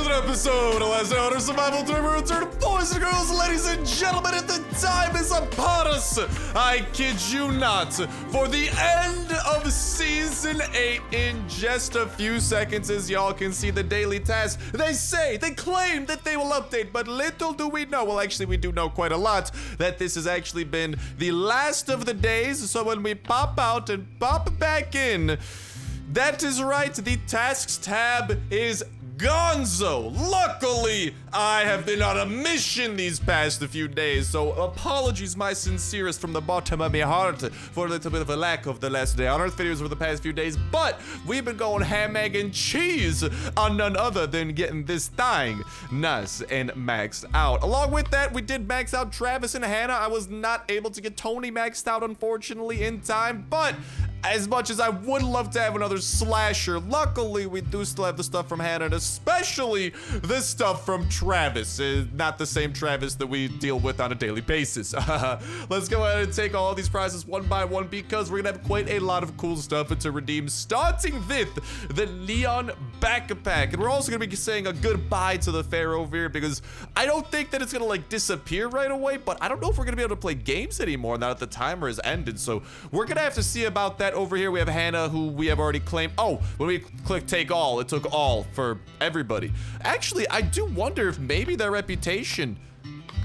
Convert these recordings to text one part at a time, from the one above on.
another episode of Last Hour Survival 3. We return, boys and girls, ladies and gentlemen, and the time is upon us. I kid you not. For the end of Season 8 in just a few seconds, as y'all can see the daily tasks. They claim that they will update, but little do we know. Well, actually, we do know quite a lot that this has actually been the last of the days. So when we pop out and pop back in, that is right, the tasks tab is gonzo. Luckily, I have been on a mission these past few days, so apologies, my sincerest from the bottom of my heart for a little bit of a lack of the Last Day on Earth videos over the past few days, but we've been going ham, egg, and cheese on none other than getting this thing nice and maxed out. Along with that, we did max out Travis and Hannah. I was not able to get Tony maxed out, unfortunately, in time, but as much as I would love to have another slasher, luckily we do still have the stuff from Hannah, and especially the stuff from Travis. Not the same Travis that we deal with on a daily basis. Let's go ahead and take all these prizes one by one because we're gonna have quite a lot of cool stuff to redeem, starting with the Neon Backpack. And we're also gonna be saying a goodbye to the fair over here because I don't think that it's gonna like disappear right away, but I don't know if we're gonna be able to play games anymore now that the timer has ended. So we're gonna have to see about that. Over here we have Hannah, who we have already claimed. Oh, when we click take all, it took all for everybody. Actually, I do wonder if maybe their reputation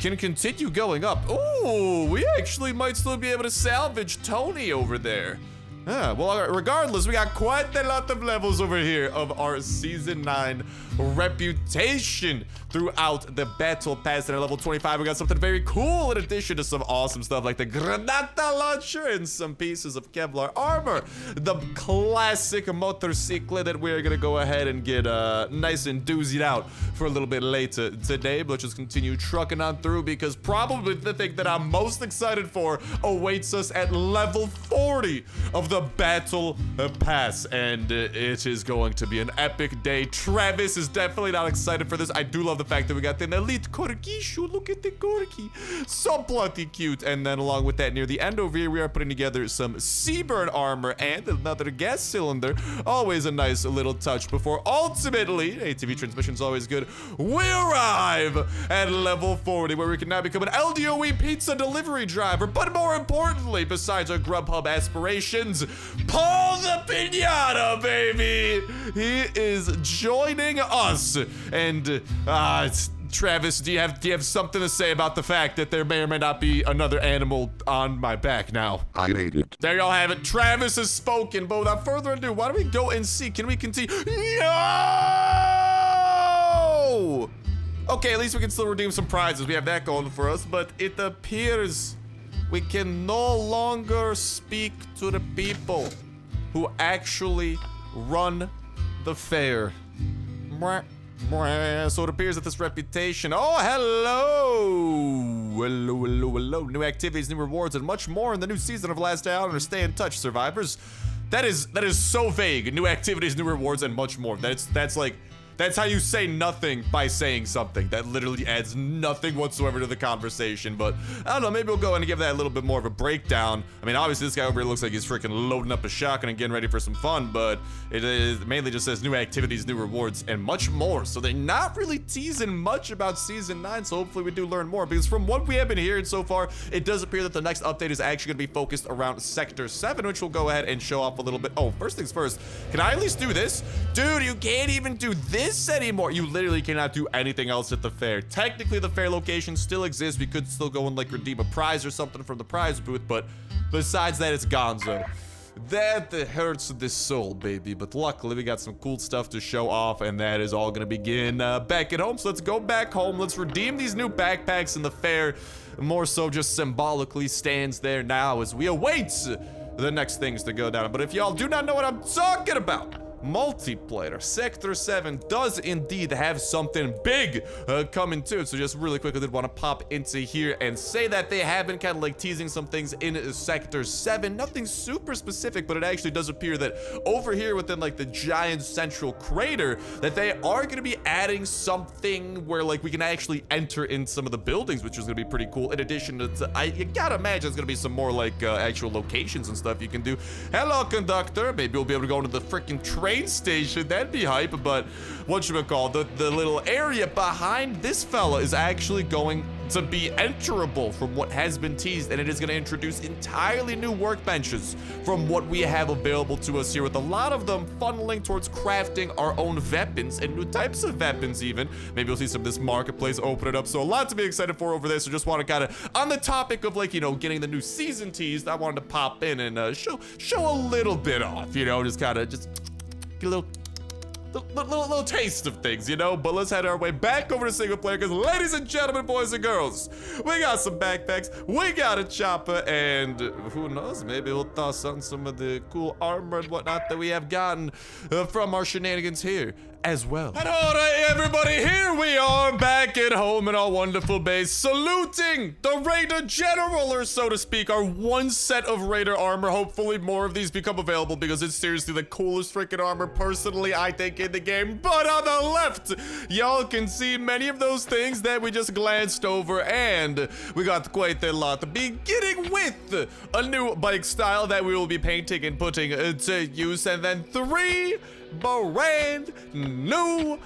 can continue going up. Oh, we actually might still be able to salvage Tony over there. Well, regardless, we got quite a lot of levels over here of our Season 9 reputation throughout the Battle Pass. And at level 25, we got something very cool in addition to some awesome stuff like the Granata Launcher and some pieces of Kevlar armor. The classic motorcycle that we're gonna go ahead and get nice and doozied out for a little bit later today. But let's just continue trucking on through because probably the thing that I'm most excited for awaits us at level 40 of the Battle Pass, and it is going to be an epic day. Travis is definitely not excited for this. I do love the fact that we got an elite corgi shoe. Look at the corgi, so bloody cute. And then along with that, near the end over here, we are putting together some Seaburn armor and another gas cylinder. Always a nice little touch before ultimately, ATV transmission is always good, we arrive at level 40 where we can now become an LDoE pizza delivery driver. But more importantly, besides our Grubhub aspirations, Paul the Pinata, baby! He is joining us. And, Travis, do you have something to say about the fact that there may or may not be another animal on my back now? I ate it. There y'all have it. Travis has spoken. But without further ado, why don't we go and see? Can we continue? No! Okay, at least we can still redeem some prizes. We have that going for us. But it appears we can no longer speak to the people who actually run the fair. So it appears that this reputation. Oh, hello. New activities, new rewards, and much more in the new season of Last Day on Earth. Stay in touch, survivors. That is so vague. New activities, new rewards, and much more. That's how you say nothing by saying something. That literally adds nothing whatsoever to the conversation. But I don't know, maybe we'll go and give that a little bit more of a breakdown. I mean, obviously this guy over here looks like he's freaking loading up a shotgun and getting ready for some fun, but it mainly just says new activities, new rewards, and much more. So they're not really teasing much about Season 9, so hopefully we do learn more. Because from what we have been hearing so far, it does appear that the next update is actually going to be focused around Sector 7, which we'll go ahead and show off a little bit. Oh, first things first, can I at least do this? Dude, you can't even do this anymore. You literally cannot do anything else at the fair. Technically, the fair location still exists. We could still go and like redeem a prize or something from the prize booth, but besides that, it's gonzo. That hurts the soul, baby. But luckily, we got some cool stuff to show off, and that is all gonna begin back at home. So let's go back home. Let's redeem these new backpacks, and the fair more so just symbolically stands there now as we await the next things to go down. But if y'all do not know what I'm talking about, multiplayer, Sector 7 does indeed have something big coming to it. So just really quickly did want to pop into here and say that they have been kind of like teasing some things in Sector 7. Nothing super specific, but it actually does appear that over here within like the giant central crater that they are going to be adding something where like we can actually enter in some of the buildings, which is going to be pretty cool. In addition to, you gotta imagine it's going to be some more like actual locations and stuff you can do. Hello, conductor. Maybe we'll be able to go into the freaking train train station. That'd be hype, but whatchamacallit, the little area behind this fella is actually going to be enterable from what has been teased, and it is going to introduce entirely new workbenches from what we have available to us here, with a lot of them funneling towards crafting our own weapons and new types of weapons even. Maybe we'll see some of this marketplace open it up, so a lot to be excited for over there. So just want to kind of, on the topic of like, you know, getting the new season teased, I wanted to pop in and show a little bit off, you know, just kind of just get a little taste of things, you know. But let's head our way back over to single player, because ladies and gentlemen, boys and girls, we got some backpacks, we got a chopper, and who knows, maybe we'll toss on some of the cool armor and whatnot that we have gotten from our shenanigans here as well. And all right, everybody, here we are back at home in our wonderful base, saluting the Raider General, or so to speak, our one set of Raider armor. Hopefully more of these become available, because it's seriously the coolest freaking armor, personally, I think, in the game. But on the left, y'all can see many of those things that we just glanced over, and we got quite a lot, beginning with a new bike style that we will be painting and putting to use, and then 3 brand new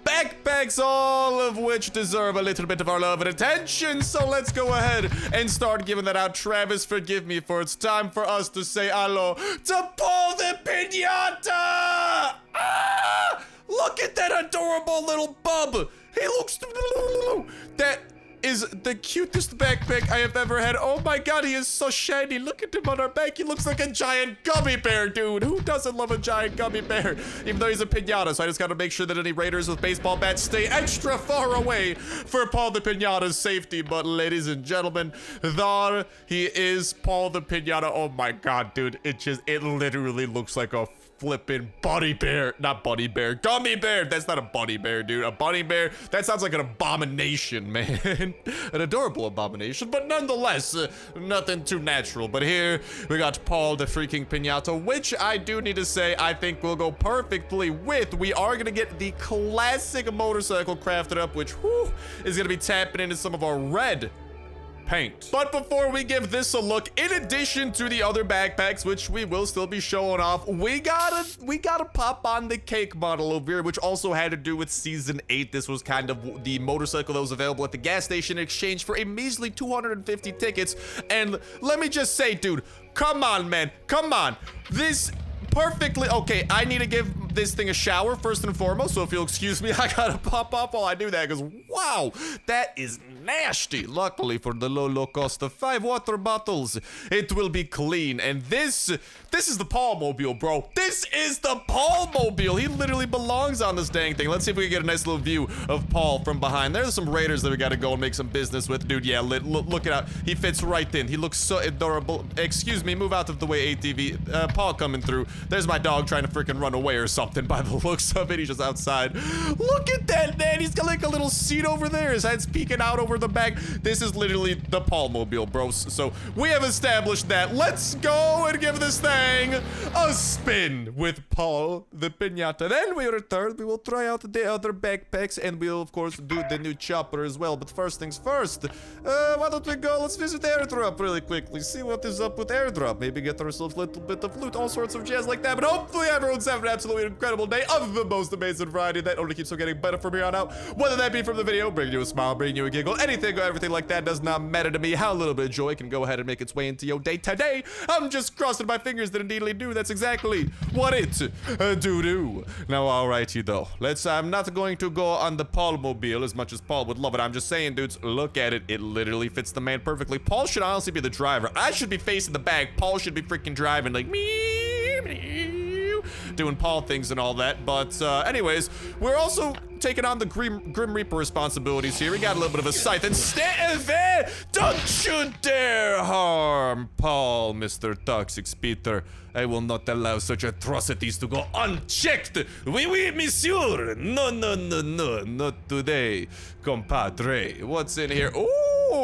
backpacks, all of which deserve a little bit of our love and attention. So let's go ahead and start giving that out. Travis, forgive me, for it's time for us to say hello to Paul the Pinata. Ah! Look at that adorable little bub. He looks, that is the cutest backpack I have ever had. Oh my god, he is so shiny. Look at him on our back. He looks like a giant gummy bear, dude. Who doesn't love a giant gummy bear? Even though he's a pinata, so I just gotta make sure that any raiders with baseball bats stay extra far away for Paul the Pinata's safety. But ladies and gentlemen, there he is, Paul the Pinata. Oh my god, dude. It literally looks like a flippin' bunny bear. Not bunny bear, gummy bear. That's not a bunny bear, dude. A bunny bear, that sounds like an abomination, man. An adorable abomination, but nonetheless, nothing too natural. But here we got Paul the freaking Pinata, which I do need to say I think will go perfectly with, we are gonna get the classic motorcycle crafted up, which is gonna be tapping into some of our red paint. But before we give this a look, in addition to the other backpacks, which we will still be showing off, we gotta pop on the cake model over here, which also had to do with season 8. This was kind of the motorcycle that was available at the gas station in exchange for a measly 250 tickets. And let me just say, dude, come on, man, come on. This perfectly, okay, I need to give this thing a shower first and foremost, so if you'll excuse me, I gotta pop up while I do that, because wow, that is nasty. Luckily for the low cost of 5 water bottles, it will be clean. And this is the Paul-mobile, bro. This is the Paul-mobile. He literally belongs on this dang thing. Let's see if we can get a nice little view of Paul from behind. There's some raiders that we gotta go and make some business with. Dude, yeah, look it out. He fits right in. He looks so adorable. Excuse me, move out of the way, ATV. Paul coming through. There's my dog trying to freaking run away or something by the looks of it. He's just outside. Look at that, man. He's got like a little seat over there. His head's peeking out over the back. This is literally the Paul-mobile, bros. So we have established that. Let's go and give this thing a spin with Paul the Pinata. Then we return. We will try out the other backpacks, and we'll of course do the new chopper as well. But first things first, why don't we go? Let's visit airdrop really quickly. See what is up with airdrop. Maybe get ourselves a little bit of loot, all sorts of jazz like that. But hopefully everyone's having an absolutely incredible day of the most amazing variety that only keeps on getting better from here on out. Whether that be from the video, bringing you a smile, bringing you a giggle, anything or everything like that does not matter to me. How a little bit of joy can go ahead and make its way into your day today. I'm just crossing my fingers that indeedly do. That's exactly what it do. Now, alrighty though. I'm not going to go on the Paul-mobile as much as Paul would love it. I'm just saying, dudes, look at it. It literally fits the man perfectly. Paul should honestly be the driver. I should be facing the back. Paul should be freaking driving like me. Doing Paul things and all that. But anyways, we're also taking on the Grim Reaper responsibilities here. We got a little bit of a scythe, and stay there! Don't you dare harm Paul, Mr. Toxic Speeder. I will not allow such atrocities to go unchecked. Oui, monsieur. No, not today, compadre. What's in here? Ooh,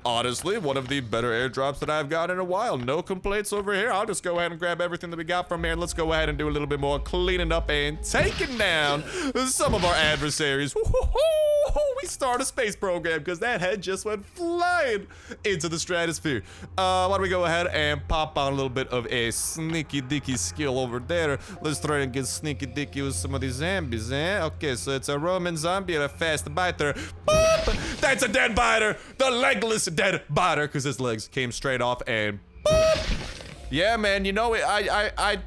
honestly, one of the better airdrops that I've got in a while. No complaints over here. I'll just go ahead and grab everything that we got from here. And let's go ahead and do a little bit more cleaning up and taking down some of our adversaries. We start a space program because that head just went flying into the stratosphere. Why don't we go ahead and pop on a little bit of a sneaky dicky skill over there. Let's try and get sneaky dicky with some of these zombies, eh? Okay, so it's a Roman zombie and a fast biter. Boop! That's a dead biter. The legless dead biter because his legs came straight off and boop! Yeah, man, you know,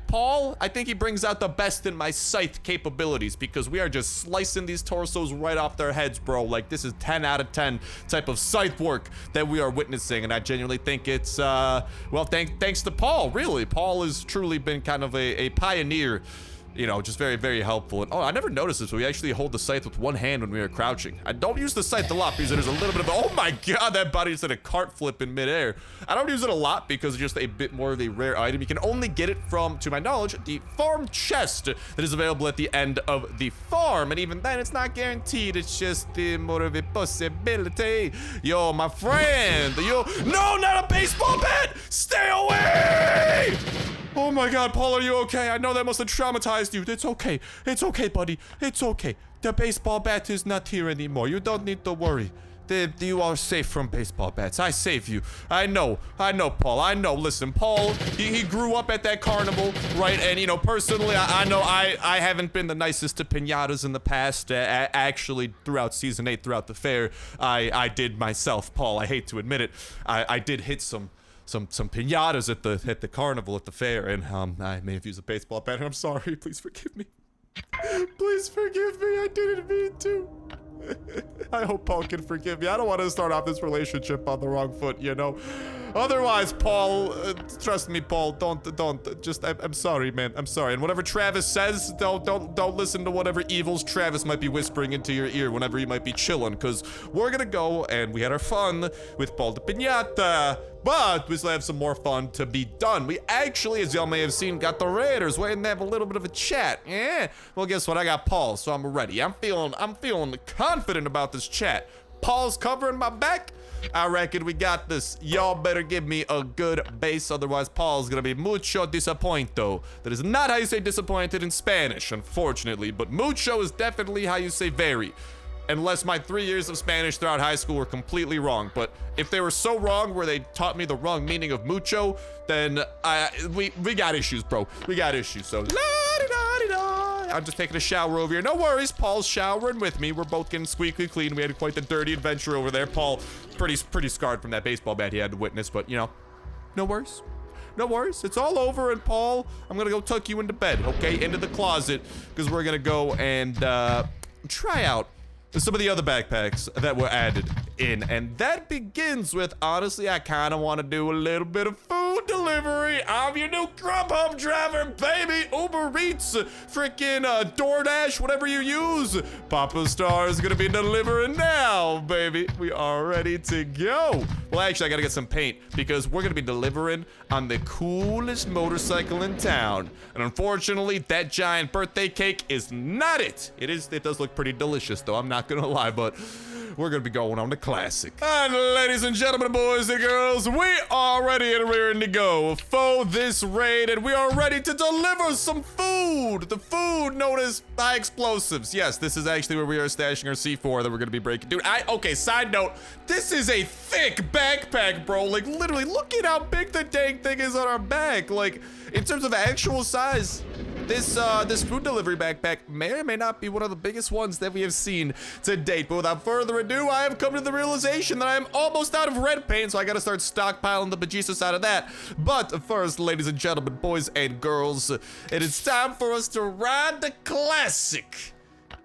Paul, I think he brings out the best in my scythe capabilities because we are just slicing these torsos right off their heads, bro. Like, this is 10 out of 10 type of scythe work that we are witnessing, and I genuinely think it's, well, thanks to Paul, really. Paul has truly been kind of a pioneer. You know, just very, very helpful. And, oh, I never noticed this, but we actually hold the scythe with one hand when we are crouching. I don't use the scythe a lot because there's a little bit of, oh my god, that body just did a cart flip in midair. I don't use it a lot because it's just a bit more of a rare item. You can only get it from, to my knowledge, the farm chest that is available at the end of the farm. And even then, it's not guaranteed. It's just more of a possibility. Yo, my friend, yo, no, not a baseball bat! Stay away! Oh my god, Paul, are you okay? I know that must have traumatized you. It's okay. It's okay, buddy. It's okay. The baseball bat is not here anymore. You don't need to worry. You are safe from baseball bats. I save you. I know, Paul. I know. Listen, Paul, he grew up at that carnival, right? And, you know, personally, I know I haven't been the nicest to piñatas in the past. Actually, throughout Season 8, throughout the fair, I did myself, Paul. I hate to admit it. I did hit some piñatas at the carnival at the fair, and I may have used a baseball bat, and I'm sorry. Please forgive me. Please forgive me. I didn't mean to. I hope Paul can forgive me. I don't want to start off this relationship on the wrong foot, you know. Otherwise, Paul, trust me, Paul, don't, just, I'm sorry, man, I'm sorry. And whatever Travis says, don't listen to whatever evils Travis might be whispering into your ear whenever you might be chilling, because we're gonna go, and we had our fun with Paul de Piñata, but we still have some more fun to be done. We actually, as y'all may have seen, got the Raiders waiting to have a little bit of a chat. Yeah, well, guess what? I got Paul, so I'm ready. I'm feeling confident about this chat. Paul's covering my back. I reckon we got this. Y'all better give me a good base, otherwise Paul's gonna be mucho disappointo. That is not how you say disappointed in Spanish, unfortunately, but mucho is definitely how you say very. Unless my 3 years of Spanish throughout high school were completely wrong. But if they were so wrong where they taught me the wrong meaning of mucho, then we got issues, bro. We got issues, so la-di-da-di-da. I'm just taking a shower over here. No worries, Paul's showering with me. We're both getting squeaky clean. We had quite the dirty adventure over there. Paul, pretty scarred from that baseball bat he had to witness, but, you know, no worries. No worries, it's all over, and Paul, I'm gonna go tuck you into bed, okay? Into the closet, because we're gonna go and try out some of the other backpacks that were added in, and that begins with, honestly, I kind of want to do a little bit of food delivery. I'm your new Grubhub driver, baby. Uber Eats, freaking DoorDash, whatever you use. Papa Star is gonna be delivering now, baby. We are ready to go. Well, actually, I gotta get some paint because we're gonna be delivering on the coolest motorcycle in town. And unfortunately, that giant birthday cake is not it. It does look pretty delicious, though. I'm not gonna lie, but we're gonna be going on the classic. And ladies and gentlemen, boys and girls, we are ready and rearing to go for this raid, and we are ready to deliver some food. The food known as high explosives. Yes, this is actually where we are stashing our C4 that we're gonna be breaking. Dude, okay, side note, this is a thick backpack, bro. Like, literally, look at how big the dang thing is on our back. Like, in terms of actual size, this food delivery backpack may or may not be one of the biggest ones that we have seen to date. But without further ado, I have come to the realization that I am almost out of red paint, so I gotta start stockpiling the bejesus out of that. But first, ladies and gentlemen, boys and girls, it is time for us to ride the classic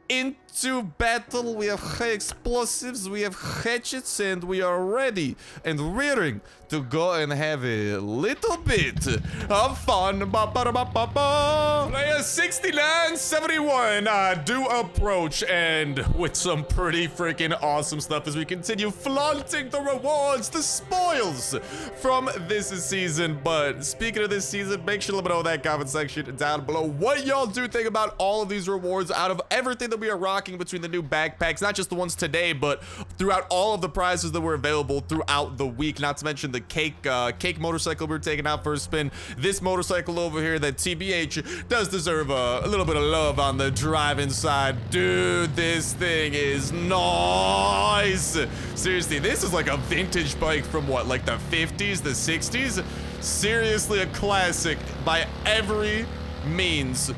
into battle. We have high explosives, we have hatchets, and we are ready and rearing to go and have a little bit of fun. Player 6971 do approach, and with some pretty freaking awesome stuff as we continue flaunting the rewards, the spoils from this season. But speaking of this season, make sure to let me know in that comment section down below what y'all do think about all of these rewards out of everything that we are rocking between the new backpacks, not just the ones today, but throughout all of the prizes that were available throughout the week, not to mention the cake motorcycle we were taking out for a spin. This motorcycle over here that TBH does deserve a little bit of love on the driving side. Dude, this thing is nice. Seriously, this is like a vintage bike from what, like the 50s, the 60s? Seriously, a classic by every means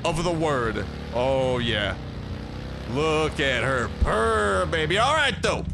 of the word. Oh yeah. Look at her purr, baby. All right, though.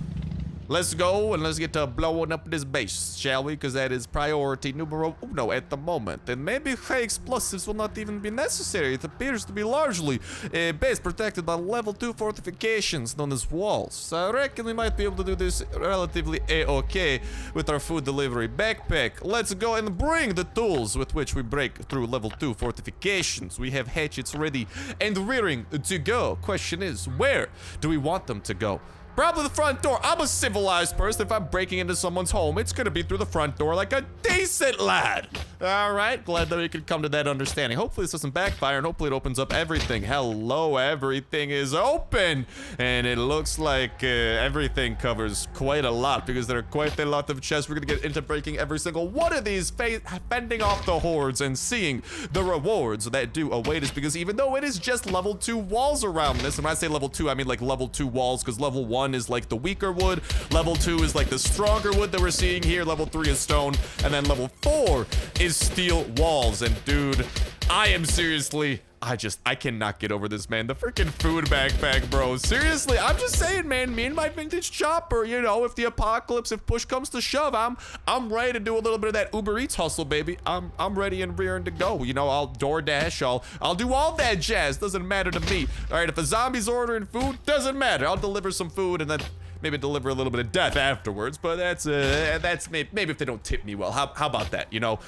Let's go and let's get to blowing up this base, shall we? Because that is priority numero uno at the moment. And maybe high explosives will not even be necessary. It appears to be largely a base protected by level 2 fortifications known as walls. So I reckon we might be able to do this relatively a-okay with our food delivery backpack. Let's go and bring the tools with which we break through level 2 fortifications. We have hatchets ready and rearing to go. Question is, where do we want them to go? Probably the front door. I'm a civilized person. If I'm breaking into someone's home, it's gonna be through the front door like a decent lad. All right, glad that we could come to that understanding. Hopefully this doesn't backfire, and hopefully it opens up everything. Hello, everything is open. And it looks like everything covers quite a lot, because there are quite a lot of chests. We're gonna get into breaking every single one of these, fending off the hordes and seeing the rewards that do await us, because even though it is just level 2 walls around this, and when I say level 2, I mean like level 2 walls, because level 1 is like the weaker wood, level 2 is like the stronger wood that we're seeing here, level 3 is stone, and then level 4 is steel walls. And dude, I am seriously, I cannot get over this, man. The freaking food backpack, bro. Seriously, I'm just saying, man, me and my vintage chopper, you know, if the apocalypse, if push comes to shove, I'm ready to do a little bit of that Uber Eats hustle, baby. I'm ready and rearing to go. You know, I'll DoorDash, I'll do all that jazz. Doesn't matter to me. All right, if a zombie's ordering food, doesn't matter. I'll deliver some food and then maybe deliver a little bit of death afterwards. But that's maybe if they don't tip me well. How about that? You know,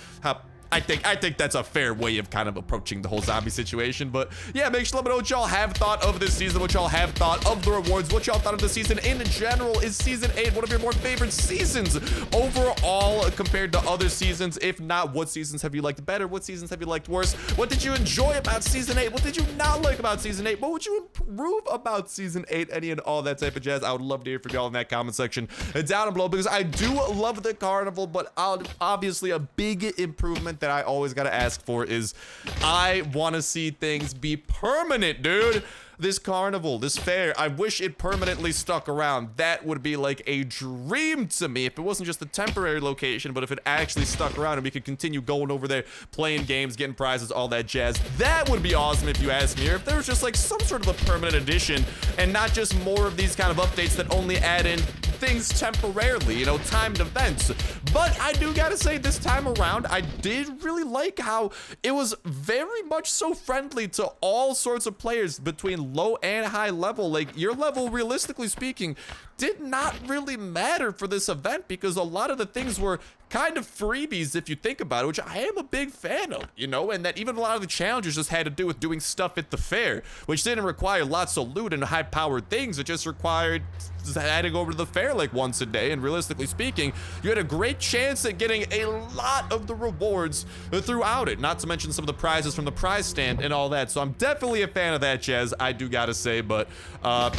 I think that's a fair way of kind of approaching the whole zombie situation. But yeah, make sure to let me know what y'all have thought of this season, what y'all have thought of the rewards, what y'all thought of the season in general. Is season 8 one of your more favorite seasons overall compared to other seasons? If not, what seasons have you liked better? What seasons have you liked worse? What did you enjoy about season 8? What did you not like about season 8? What would you improve about season 8? Any and all that type of jazz. I would love to hear from y'all in that comment section down below, because I do love the carnival, but obviously a big improvement that I always gotta ask for is I want to see things be permanent, dude. This carnival, this fair, I wish it permanently stuck around. That would be like a dream to me. If it wasn't just a temporary location, but if it actually stuck around and we could continue going over there, playing games, getting prizes, all that jazz, that would be awesome if you ask me. Or if there was just like some sort of a permanent addition and not just more of these kind of updates that only add in things temporarily, you know, timed events. But I do gotta say, this time around, I did really like how it was very much so friendly to all sorts of players between low and high level. Like, your level, realistically speaking, did not really matter for this event, because a lot of the things were kind of freebies if you think about it, which I am a big fan of, you know, and that even a lot of the challenges just had to do with doing stuff at the fair, which didn't require lots of loot and high-powered things. It just required heading over to the fair like once a day, and realistically speaking, you had a great chance at getting a lot of the rewards throughout it, not to mention some of the prizes from the prize stand and all that. So I'm definitely a fan of that jazz, I do gotta say. But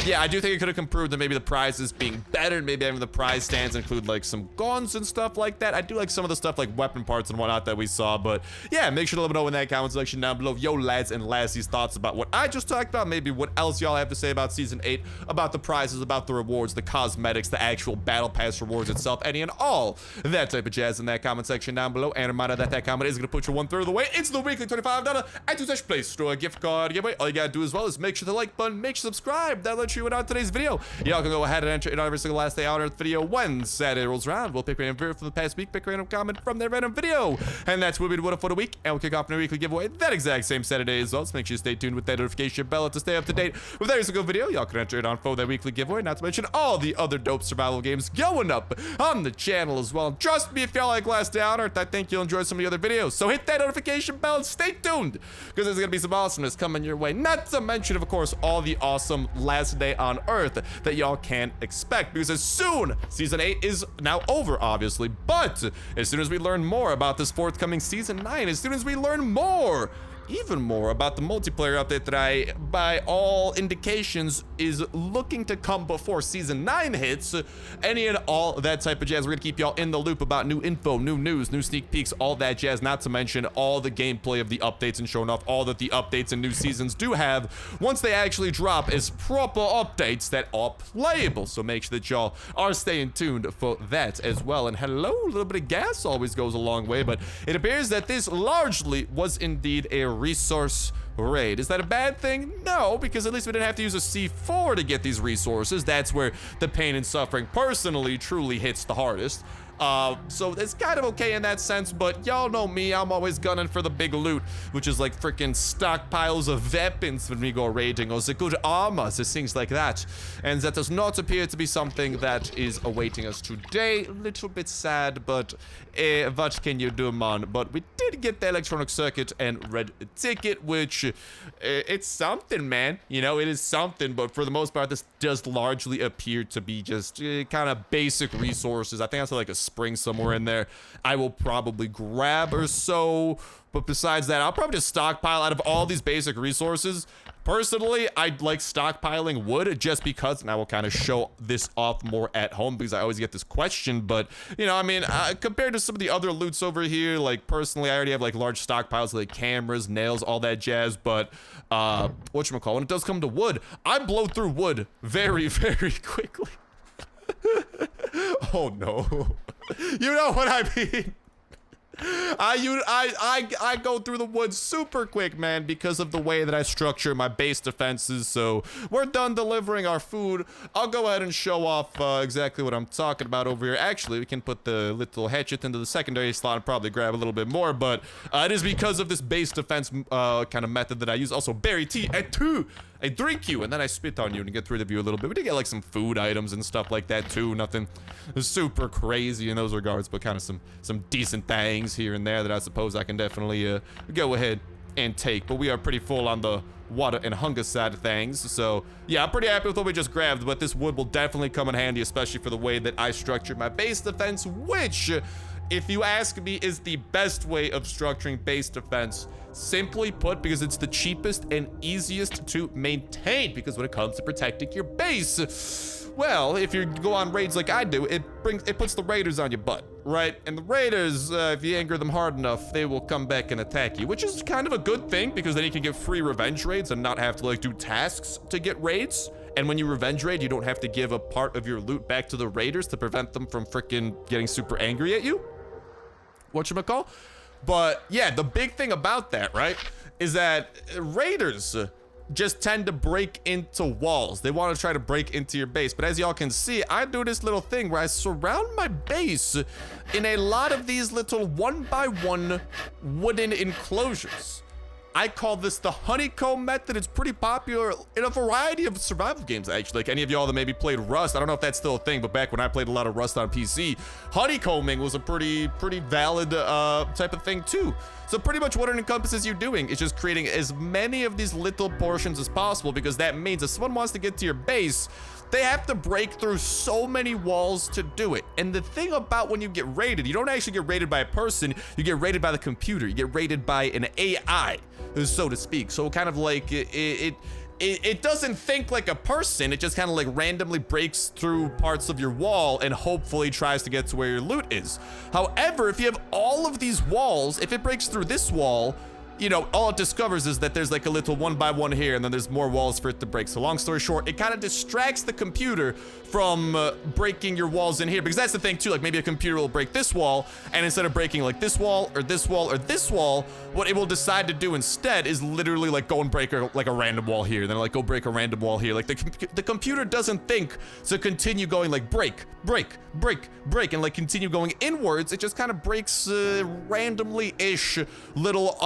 yeah, I do think it could have improved, and maybe the prizes being better, maybe having the prize stands include like some guns and stuff like that. I do like some of the stuff like weapon parts and whatnot that we saw. But yeah, make sure to let me know in that comment section down below, yo lads and lassies, thoughts about what I just talked about, maybe what else y'all have to say about season 8, about the prizes, about the rewards, the cosmetics, the actual battle pass rewards itself, any and all that type of jazz in that comment section down below. And a reminder that that comment is going to put you 1/3 of the way into the weekly $25 iTunes Play Store gift card giveaway. All you gotta do as well is make sure to like button, make sure to subscribe. That'll let you in on today's video. Y'all can go ahead and enter it on every single last day on Earth video. When Saturday rolls around, we'll pick random video from the past week, pick a random comment from that random video, and that's what we do for the week. And we'll kick off in a weekly giveaway that exact same Saturday as well. So make sure you stay tuned with that notification bell to stay up to date with every single video. Y'all can enter it on for that weekly giveaway, not to mention all the other dope survival games going up on the channel as well. trust me, if y'all like Last Day on Earth, I think you'll enjoy some of the other videos. So hit that notification bell and stay tuned, because there's gonna be some awesomeness coming your way. Not to mention, of course, all the awesome Last Day on Earth that y'all can expect, because as soon, Season 8 is now over, obviously, but as soon as we learn more about this forthcoming Season 9, as soon as we learn more, even more about the multiplayer update that I, by all indications, is looking to come before Season 9 hits, any and all that type of jazz. We're gonna keep y'all in the loop about new info, new news, new sneak peeks, all that jazz, not to mention all the gameplay of the updates and showing off all that the updates and new seasons do have once they actually drop as proper updates that are playable. So make sure that y'all are staying tuned for that as well. And hello, a little bit of gas always goes a long way, but it appears that this largely was indeed a resource raid. Is that a bad thing? No, because at least we didn't have to use a C4 to get these resources. That's where the pain and suffering personally truly hits the hardest. So it's kind of okay in that sense, but y'all know me, I'm always gunning for the big loot, which is like freaking stockpiles of weapons when we go raiding, or the good armor, so things like that. And that does not appear to be something that is awaiting us today. A little bit sad, but what can you do, man? But we did get the electronic circuit and red ticket, which it's something, man. You know, it is something, but for the most part, this does largely appear to be just kind of basic resources. I think that's like a spring somewhere in there I will probably grab or so, but besides that, I'll probably just stockpile out of all these basic resources. Personally, I like stockpiling wood just because, and I will kind of show this off more at home because I always get this question, but you know, I mean, compared to some of the other loots over here, like personally, I already have like large stockpiles, like cameras, nails, all that jazz, but whatchamacallit, when it does come to wood, I blow through wood very, very quickly. Oh no. You know what I mean? I go through the woods super quick, man, because of the way that I structure my base defenses. So we're done delivering our food. I'll go ahead and show off exactly what I'm talking about over here. Actually, we can put the little hatchet into the secondary slot and probably grab a little bit more, but it is because of this base defense kind of method that I use. Also, berry tea at 2. I drink you, and then I spit on you and get rid of you a little bit. We did get, like, some food items and stuff like that, too. Nothing super crazy in those regards, but kind of some decent things here and there that I suppose I can definitely go ahead and take. But we are pretty full on the water and hunger side of things. So, yeah, I'm pretty happy with what we just grabbed, but this wood will definitely come in handy, especially for the way that I structured my base defense, which, if you ask me, is the best way of structuring base defense. Simply put, because it's the cheapest and easiest to maintain, because when it comes to protecting your base, well, if you go on raids like I do, it puts the raiders on your butt, right? And the raiders, if you anger them hard enough, they will come back and attack you, which is kind of a good thing, because then you can get free revenge raids and not have to like do tasks to get raids. And when you revenge raid, you don't have to give a part of your loot back to the raiders to prevent them from freaking getting super angry at you. Whatchamacallit? But yeah, the big thing about that, right, is that raiders just tend to break into walls. They want to try to break into your base. But as y'all can see, I do this little thing where I surround my base in a lot of these little 1x1 wooden enclosures. I call this the honeycomb method. It's pretty popular in a variety of survival games, actually. Like any of y'all that maybe played Rust, I don't know if that's still a thing, but back when I played a lot of Rust on PC, honeycombing was a pretty valid type of thing too. So pretty much what it encompasses you doing is just creating as many of these little portions as possible, because that means if someone wants to get to your base, they have to break through so many walls to do it. And the thing about when you get raided, you don't actually get raided by a person, you get raided by the computer. You get raided by an AI, so to speak. So kind of like it doesn't think like a person. It just kind of like randomly breaks through parts of your wall and hopefully tries to get to where your loot is. However, if you have all of these walls, if it breaks through this wall, you know, all it discovers is that there's like a little 1x1 here, and then there's more walls for it to break. So long story short, it kind of distracts the computer from breaking your walls in here, because that's the thing too. Like maybe a computer will break this wall, and instead of breaking like this wall or this wall or this wall, what it will decide to do instead is literally like go and break like a random wall here, then like go break a random wall here. Like the computer doesn't think to continue going like break, and like continue going inwards. It just kind of breaks randomly-ish little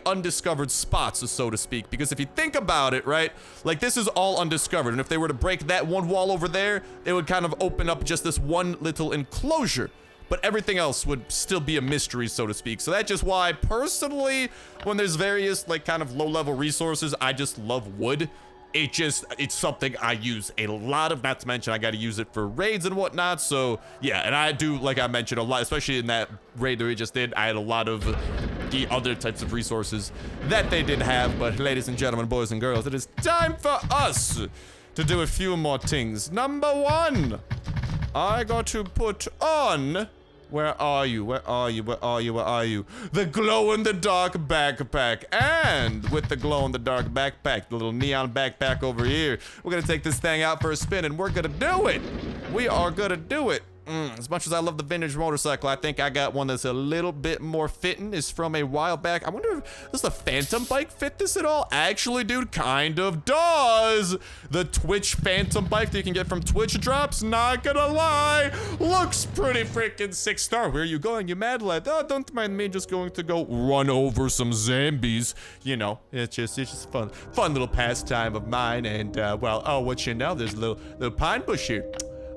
undiscovered spots, so to speak. Because if you think about it, right, like this is all undiscovered, and if they were to break that one wall over there, it would kind of open up just this one little enclosure. but everything else would still be a mystery, so to speak. So that's just why, personally, when there's various, like, kind of low-level resources, I just love wood. It's something I use a lot of, not to mention I got to use it for raids and whatnot. So yeah, and I do, like I mentioned, a lot, especially in that raid that we just did, I had a lot of the other types of resources that they did have. But ladies and gentlemen, boys and girls, it is time for us to do a few more things. Number one, I got to put on, where are you? Where are you? Where are you? Where are you? The glow-in-the-dark backpack. And with the glow-in-the-dark backpack, the little neon backpack over here, we're gonna take this thing out for a spin, and we're gonna do it. We are gonna do it. As much as I love the vintage motorcycle, I think I got one that's a little bit more fitting. It's from a while back. I wonder if does the Phantom bike fit this at all? Actually, dude, kind of does. The Twitch Phantom bike that you can get from Twitch drops, not gonna lie, looks pretty freaking 6-star. Where are you going, you mad lad? Oh, don't mind me just going to go run over some zombies. You know, it's just fun little pastime of mine. And well, oh, what you know, there's a little pine bush here.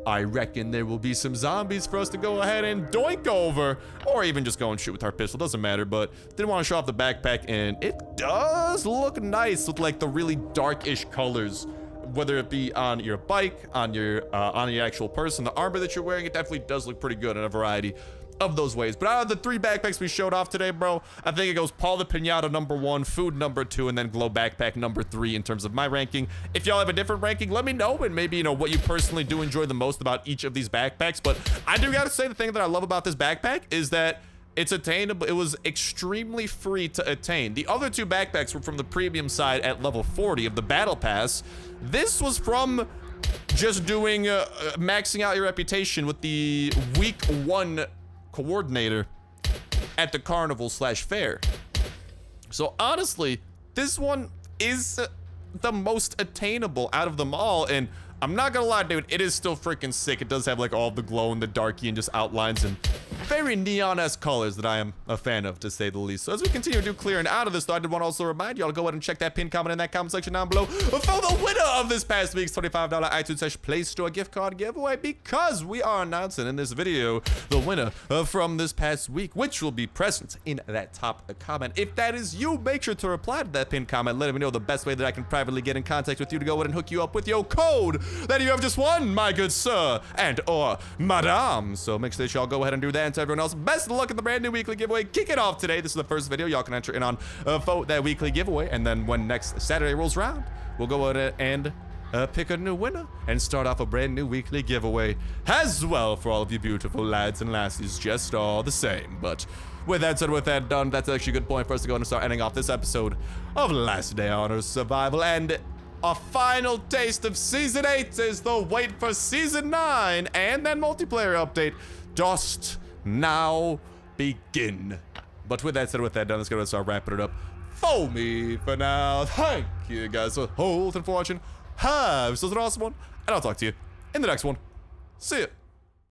I reckon there will be some zombies for us to go ahead and doink over, or even just go and shoot with our pistol, doesn't matter. But didn't want to show off the backpack, and it does look nice with like the really darkish colors, whether it be on your bike, on your actual person, the armor that you're wearing. It definitely does look pretty good in a variety of those ways. But out of the 3 backpacks we showed off today, bro, I think it goes Paul the Pinata number 1, Food number 2, and then Glow backpack number 3 in terms of my ranking. If y'all have a different ranking, let me know, and maybe, you know, what you personally do enjoy the most about each of these backpacks. But I do gotta say, the thing that I love about this backpack is that it's attainable. It was extremely free to attain. The other 2 backpacks were from the premium side at level 40 of the battle pass. This was from just doing maxing out your reputation with the week 1 coordinator at the carnival/fair. So honestly, this one is the most attainable out of them all, and I'm not gonna lie, dude, it is still freaking sick. It does have like all the glow in the darky and just outlines and very neon-esque colors that I am a fan of, to say the least. So as we continue to do clearing out of this, though, I did want to also remind y'all to go ahead and check that pinned comment in that comment section down below for the winner of this past week's $25 iTunes/Play Store gift card giveaway, because we are announcing in this video the winner from this past week, which will be present in that top comment. If that is you, make sure to reply to that pinned comment, letting me know the best way that I can privately get in contact with you to go ahead and hook you up with your code that you have just won, my good sir and or madame. So make sure that y'all go ahead and do that. And to everyone else, best of luck in the brand new weekly giveaway. Kick it off today. This is the first video. Y'all can enter in on vote that weekly giveaway, and then when next Saturday rolls around, we'll go ahead and pick a new winner and start off a brand new weekly giveaway as well for all of you beautiful lads and lassies, just all the same. But with that said, with that done, that's actually a good point for us to go and start ending off this episode of Last Day on Earth Survival. And a final taste of Season 8 is the wait for Season 9 and then multiplayer update dost now begin. But with that said, with that done, let's go and start wrapping it up for me for now. Thank you guys for holding, for watching. Have such an awesome one, and I'll talk to you in the next one. See ya.